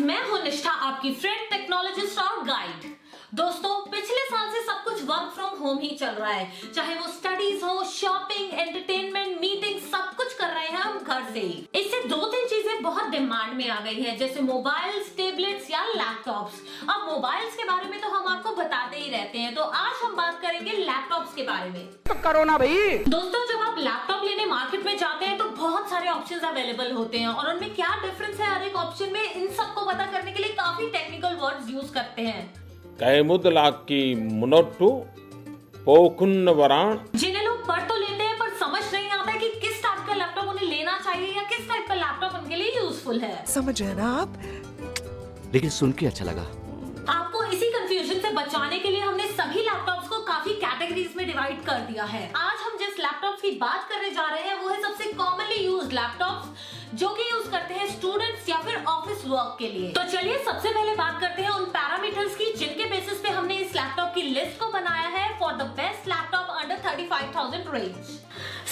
मैं हूं निष्ठा, आपकी फ्रेंड, टेक्नोलॉजिस्ट और गाइड। दोस्तों, पिछले साल से सब कुछ वर्क फ्रॉम होम ही चल रहा है, चाहे वो स्टडीज हो, शॉपिंग, एंटरटेनमेंट, मीटिंग, सब कुछ कर रहे हैं हम घर से ही। इससे दो तीन चीजें बहुत डिमांड में आ गई है, जैसे मोबाइल्स, टैबलेट्स या लैपटॉप्स। अब मोबाइल्स के बारे में तो हम आपको बताते ही रहते हैं, तो आज हम बात करेंगे लैपटॉप्स के बारे में। तो करो ना भाई। दोस्तों, जब आप लैपटॉप लेने मार्केट में जाते हैं तो बहुत सारे ऑप्शंस अवेलेबल होते हैं और उनमें क्या डिफरेंस है हर एक ऑप्शन में, इन सबको पता करने के लिए काफी टेक्निकल वर्ड्स यूज करते हैं। कैमुदलाकी मुनोट्टू पोकुन्न वरान। जिन्हें लोग पढ़ तो लेते हैं पर समझ नहीं आता कि किस टाइप का लैपटॉप उन्हें लेना चाहिए या किस टाइप का लैपटॉप उनके लिए यूजफुल है। समझ रहे ना आप? लेकिन सुन के अच्छा लगा। आपको इसी कंफ्यूजन से बचाने के लिए हमने सभी लैपटॉप्स को काफी कैटेगरीज में डिवाइड कर दिया है। आज हम जिस लैपटॉप की बात करने जा रहे हैं वो है सबसे कॉमनली यूज्ड लैपटॉप्स, जो कि यूज करते हैं स्टूडेंट्स या फिर ऑफिस वर्क के लिए। तो चलिए सबसे पहले बात करते हैं उन पैरामीटर्स की जिनके बेसिस पे हमने इस लैपटॉप की लिस्ट को बनाया है for the best laptop under 35,000 range.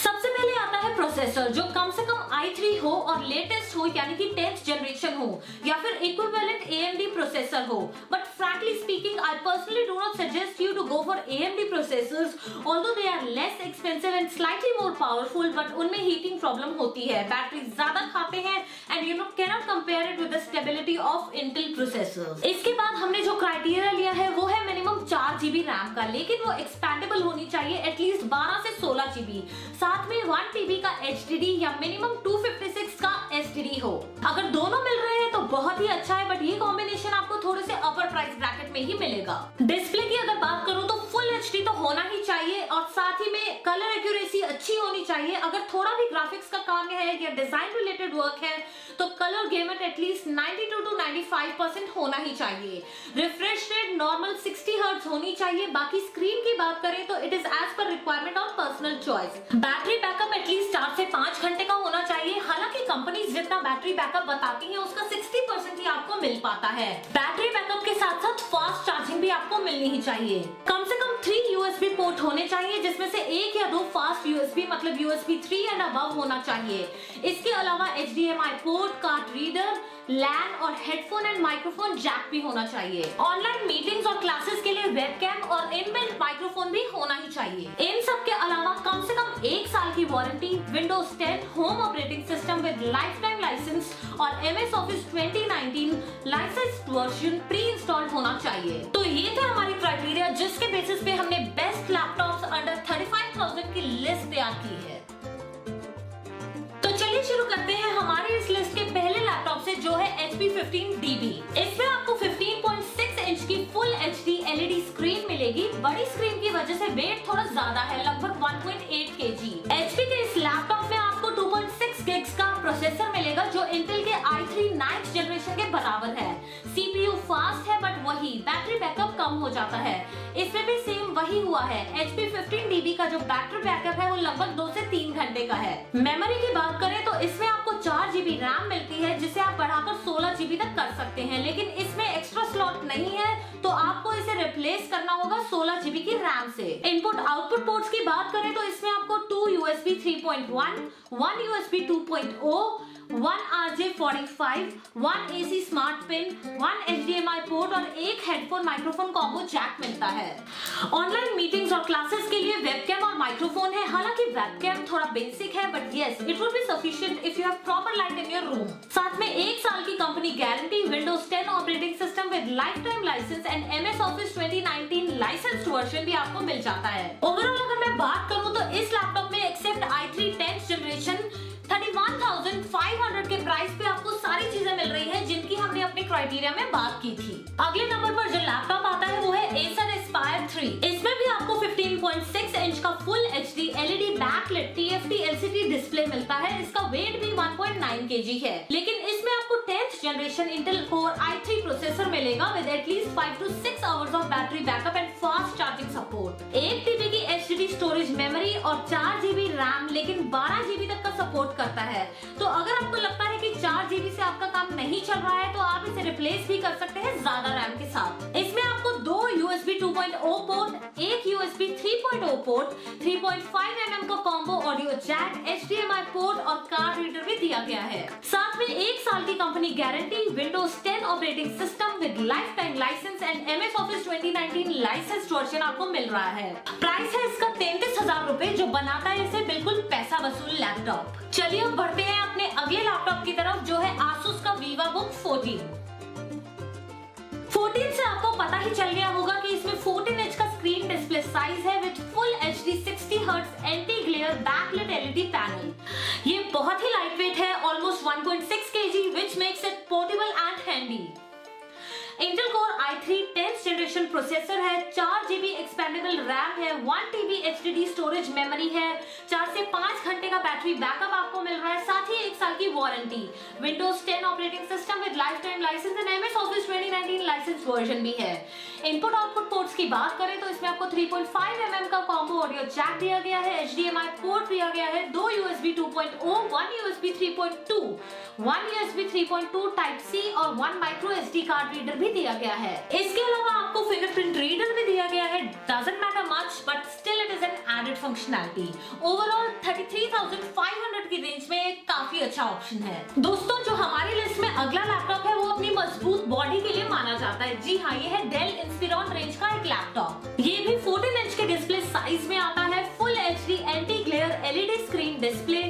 सबसे पहले आता है प्रोसेसर, जो कम से कम i3 हो और लेटेस्ट हो, यानी कि 10th जनरेशन हो, या फिर इक्विवेलेंट AMD प्रोसेसर हो। But frankly speaking, I personally do not suggest you to go for AMD processors, although they are less expensive and slightly more powerful, but उनमें हीटिंग प्रॉब्लम होती है, battery ज्यादा खाते हैं and you cannot compare it with the stability of Intel processors। इसके बाद हमने जो क्राइटेरिया लिया है वो है मिनिमम 4 GB रैम का, लेकिन वो एक्सपेंडेबल होनी चाहिए एटलीस्ट 12 से 16 GB। साथ में 1 TB का HDD या मिनिमम 256 का SSD हो। अगर दोनों मिल रहे हैं तो बहुत ही अच्छा है, बट ये कॉम्बिनेशन आपको थोड़े से अपर प्राइस ब्रैकेट में ही मिलेगा। डिस्प्ले की अगर बात करूं तो फुल HD तो होना ही चाहिए और साथ ही में कलर एक्यूरेसी अच्छी होनी चाहिए। अगर थोड़ा भी ग्राफिक्स का काम है या डिजाइन रिलेटेड वर्क है तो कलर गेमर एटलीस्ट 92 to 95% होना ही चाहिए। रिफ्रेश रेट नॉर्मल 60 हर्ट्ज होनी चाहिए। बाकी स्क्रीन की बात करें तो it is as per requirement और personal choice. Battery backup at least 4 से 5 घंटे का होना चाहिए। हालांकि कंपनीज जितना बैटरी बैकअप बताती हैं उसका 60% ही आपको मिल पाता है। बैटरी बैकअप के साथ साथ फास्ट चार्जिंग भी आपको मिलनी ही चाहिए। कम से कम 3 USB पोर्ट होने चाहिए, जिसमें से 1 या 2 फास्ट USB मतलब USB 3 एंड अबव होना चाहिए। इसके अलावा HDMI पोर्ट, कार्ड रीडर, लैन और हेडफोन एंड माइक्रोफोन जैक भी होना चाहिए। ऑनलाइन मीटिंग्स और क्लासेस के लिए वेबकैम और इनबिल्ट माइक्रोफोन भी होना ही चाहिए। इन सब के अलावा कम से कम 1 साल की warranty, Windows 10 home operating system with lifetime licence और MS Office 2019 licensed version pre installed होना चाहिए। तो ये थे हमारी क्राइटेरिया जिसके बेसिस पे हमने बेस्ट लैपटॉप्स अंडर 35,000 की लिस्ट तैयार की है। तो चलिए शुरू करते हैं हमारी इस लिस्ट के पहले लैपटॉप से, जो है HP 15DB। इसमें आपको 15.6 इंच की फुल HD LED स्क्रीन मिलेगी। बड़ी स्क्रीन की वजह से वेट थोड़ा ज्यादा है, लगभग 1.8 kg। HP के इस लैपटॉप में आपको 2.6 GHz का प्रोसेसर मिलेगा, जो इंटेल के i3 9th जनरेशन के बराबर है। CPU फास्ट है, बट वही बैटरी बैकअप कम हो जाता है। इसमें भी सेम वही हुआ है। HP 15DB का जो बैटरी बैकअप है वो लगभग 2 से 3 घंटे का है। मेमोरी की बात करें तो इसमें आपको 4 GB रैम मिलती है, जिसे आप बढ़ाकर 16 GB तक कर सकते हैं, लेकिन इसमें एक्स्ट्रा स्लॉट नहीं है, तो आपको इसे रिप्लेस करना होगा 16 GB की रैम से। इनपुट आउटपुट पोर्ट्स की बात करें तो इसमें आपको 2 USB 3.1, 1 USB 2.0, 1 RJ45, 1 AC smart pin, 1 HDMI port और 1 हेडफोन माइक्रोफोन कॉम्बो जैक मिलता है। ऑनलाइन मीटिंग्स और क्लासेस के लिए वेबकैम और माइक्रोफोन है। हालांकि वेबकैम थोड़ा बेसिक है, but yes it would be sufficient if you have proper light in your room. साथ में 1 साल की company guarantee, Windows 10 operating system with lifetime licence and MS Office 2019 licensed version भी आपको मिल जाता है। ओवरऑल अगर मैं बात करूं तो इस लैपटॉप में एक्सेप्ट i3 10th जनरेशन 31,500 के प्राइस पे आपको सारी चीजें मिल रही हैं जिनकी हमने अपने क्राइटेरिया में बात की थी। अगले नंबर पर जो लैपटॉप आता है वो है Acer Aspire 3। इसमें भी आपको 15.6 इंच का full HD LED backlit TFT LCD display मिलता है। इसका वेट भी 1.9 kg है, लेकिन इसमें आपको 10th generation Intel Core i3 processor मिलेगा with at least 5 to 6 hours of battery backup and fast charging support. 1 TB की HDD स्टोरेज मेमोरी और 4 GB रैम, लेकिन 12 GB तक का सपोर्ट करता है। तो अगर आपको लगता है कि 4 GB से आपका काम नहीं चल रहा है तो आप इसे रिप्लेस भी कर सकते हैं ज्यादा रैम के साथ। इसमें आपको 2 USB 2.0 पोर्ट, 1 USB 3.0 पोर्ट, 3.5 mm का combo audio jack, HDMI port और कार्ड रीडर भी दिया दिया गया है। साथ में 1 साल की company guarantee, Windows 10 operating system with lifetime licence and MS Office 2019 licence version आपको मिल रहा है। प्राइस है इसका 33,000 रुपए, जो बनाता है इसे बिल्कुल पैसा वसूल लैपटॉप। चलिए अब बढ़ते हैं अपने अगले लैपटॉप की तरफ, जो है Asus का VivaBook 14 से आपको पता ही चल गया होगा कि इसमें 14 इंच का स्क्रीन डिस्प्ले साइज है with full HD 60 hertz anti glare backlit LED panel. ये बहुत ही लाइट वेट है, almost 1.6 kg, which makes it portable and handy। Intel Core i3 10th generation processor है, 4 GB एक्सपेंडेबल रैम है, 1 TB HDD storage memory है, 4 से 5 घंटे का battery backup आपको मिल रहा है, साथ ही 1 साल की warranty, Windows 10 operating system with lifetime licence and MS Office 2019 licence version भी है। इनपुट आउटपुट पोर्ट्स की बात करें तो इसमें आपको 3.5 mm का कॉम्बो ऑडियो जैक दिया गया है, HDMI पोर्ट दिया गया है, 2 USB 2.0, 1 USB 3.2, 1 USB 3.2 type C और 1 माइक्रो SD कार्ड रीडर भी दिया गया है। इसके अलावा आपको फिंगरप्रिंट रीडर भी दिया गया है। Doesn't matter much, but still it is an added functionality. Overall 33,500 की रेंज में एक काफी अच्छा ऑप्शन है। दोस्तों, जो हमारी लिस्ट में अगला लैपटॉप है वो अपनी मजबूत बॉडी के लिए माना जाता है। जी हाँ, ये है Dell Inspiron रेंज का एक लैपटॉप। ये भी 14 इंच के डिस्प्ले साइज में आता है, full HD anti glare LED screen display,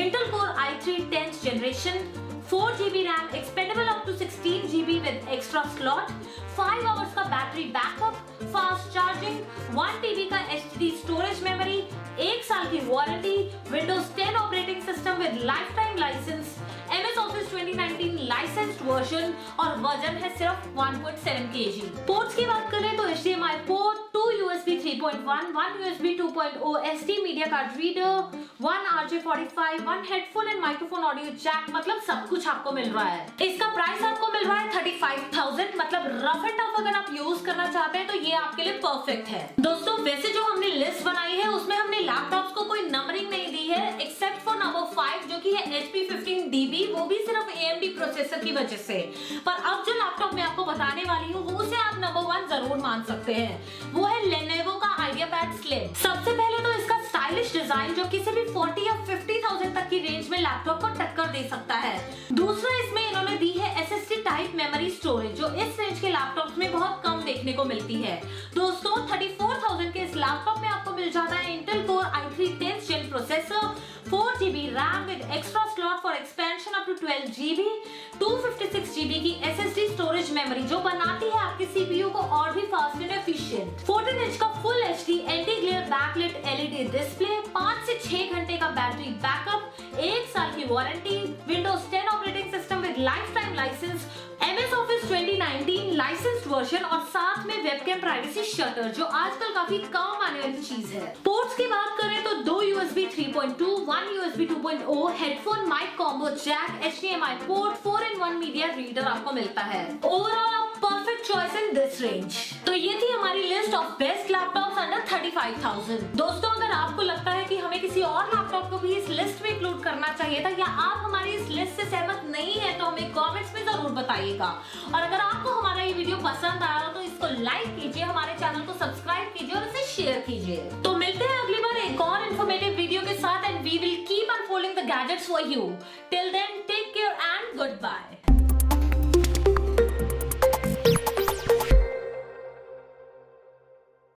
Intel Core i3 10th generation, 4 GB RAM, expandable up to 16 GB with extra slot, 5 hours का battery backup, fast charging, 1 TB का HDD storage memory, 1 साल की warranty, Windows 10 operating system with lifetime licence, MS Office 2019 licensed version और वजन है सिर्फ 1.7 kg। Ports की बात करें तो HDMI port, 2 USB 3.1, 1 USB 2.0 SD media card reader, 1 RJ45, 1 headphone and microphone audio jack, मतलब सब कुछ आपको मिल रहा है। इसका प्राइस आपको मिल रहा है 35,000, मतलब रफ एंड टफ अगर आप यूज करना चाहते हैं तो ये आपके लिए परफेक्ट है। दोस्तों, वैसे जो हमने लिस्ट बनाई है उसमें हमने लैपटॉप्स को कोई नंबरिंग नहीं दी है, एक्सेप्ट फॉर नंबर 5 जो कि है HP 15DB, वो भी सिर्फ AMD प्रोसेसर की वजह से। पर अब जो लैपटॉप मैं आपको बताने वाली हूँ वो उसे आप नंबर 1 जरूर मान सकते हैं। वो है Lenovo का IdeaPad Slim। सबसे पहले तो इसका स्टाइलिश डिजाइन जो किसी भी 40 या 50,000 तक की रेंज में लैपटॉप को टक्कर दे सकता है। दूसरा, इसमें इन्होंने दी है SSD टाइप मेमोरी स्टोरेज, जो इस रेंज के लैपटॉप्स में बहुत कम देखने को मिलती है। दोस्तों, 34,000 के इस लैपटॉप में आपको मिल जाता है Intel Core i3 10th Gen processor, 4 GB RAM with extra slot for expansion up to 12 GB, 256 GB की SSD स्टोरेज मेमोरी, जो बनाती है आपके CPU को और भी फास्ट एंड एफिशिएंट, 14 इंच का full HD anti glare backlit LED display, 5 से 6 घंटे का बैटरी बैकअप, 1 साल की warranty, Windows 10 operating system with lifetime licence, MS Office 2019 licensed version और साथ में वेबकैम प्राइवेसी शटर, जो आजकल काफी काम आने वाली चीज है। पोर्ट्स की बात करें तो 2 USB 3.2, 1 USB 2.0, headphone mic combo jack, HDMI port, 4-in-1 media reader आपको मिलता है। Overall perfect choice in this range. तो ये थी हमारी list of best laptops under 35,000। दोस्तों, अगर आपको लगता है कि हमें किसी और लैपटॉप को भी इस लिस्ट में इंक्लूड करना चाहिए था, या आप हमारी इस लिस्ट से सहमत नहीं है, तो हमें कमेंट्स में जरूर बताइएगा। और अगर आपको हमारा ये वीडियो पसंद आया तो इसको लाइक कीजिए, हमारे चैनल को सब्सक्राइब कीजिए और इसे शेयर कीजिए। तो मिलते हैं अगली बार एक और इन्फॉर्मेटिव वीडियो के साथ, and we will keep unfolding the gadgets for you. Till then, take care and good bye.